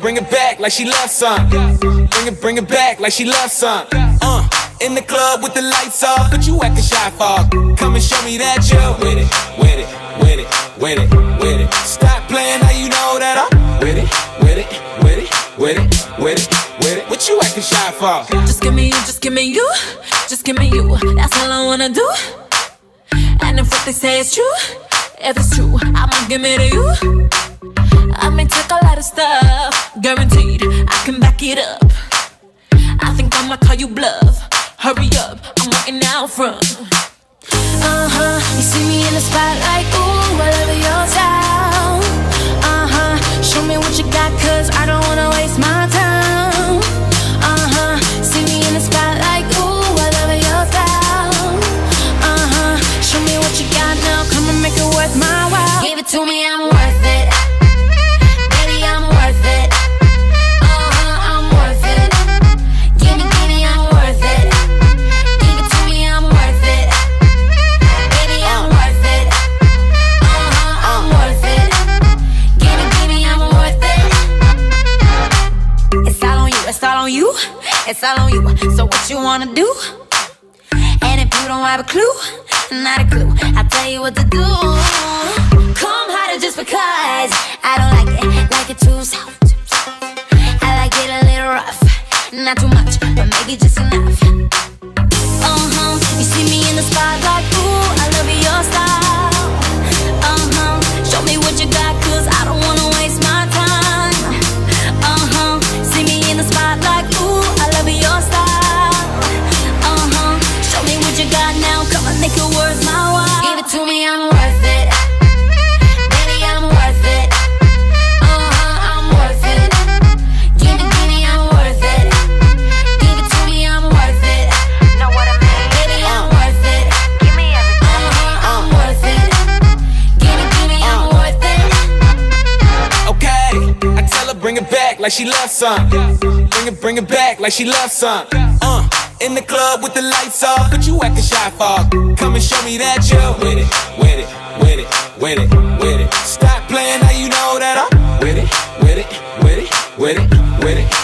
bring it back like she loves some. Bring it back like she loves some. In the club with the lights off, but you acting shy for. Come and show me that you're with it, with it, with it, with it, with it. Stop playing, how you know that I'm with it, with it, with it, with it, with it, with it. What you acting shy for? Just give me you, just give me you, just give me you. That's all I wanna do. And if what they say is true, if it's true, I'ma give it to you. I may take a lot of stuff, guaranteed I can back it up. I think I'ma call you bluff. Hurry up, I'm walking out front. You see me in the spotlight, ooh, I love your style. Show me what you got, cause I don't wanna waste my time. See me in the spotlight, ooh, I love your style. Show me what you got now, come and make it worth my while. Give it to me, I'm worth it. Baby, I'm worth it. I'm worth it. Give me, I'm worth it. Give it to me, I'm worth it. Baby, I'm worth it. I'm worth it. Give me, I'm worth it. It's all on you, it's all on you, it's all on you. So what you wanna do? And if you don't have a clue, not a clue, I'll tell you what to do. Come harder just because I don't like it too soft. I like it a little rough, not too much, but maybe just enough. You see me in the spotlight, ooh, I love your style. Show me what you got, cause I don't wanna waste my time. See me in the spotlight, ooh, I love your style. Show me what you got now, come and make it worth my while. Give it to me, I'm worth it. Baby, I'm worth it. I'm worth it. Give me, I'm worth it. Give it to me, I'm worth it. Know what I mean? Baby, I'm worth it. Give me everything. I'm worth it. Give me, I'm worth it. Okay, I tell her bring it back like she loves some. Bring it back like she loves some. In the club with the lights off, but you acting shy for. Come and show me that you're with it, with it, with it, with it, with it. Stop playing, how you know that I'm with it, with it, with it, with it, with it.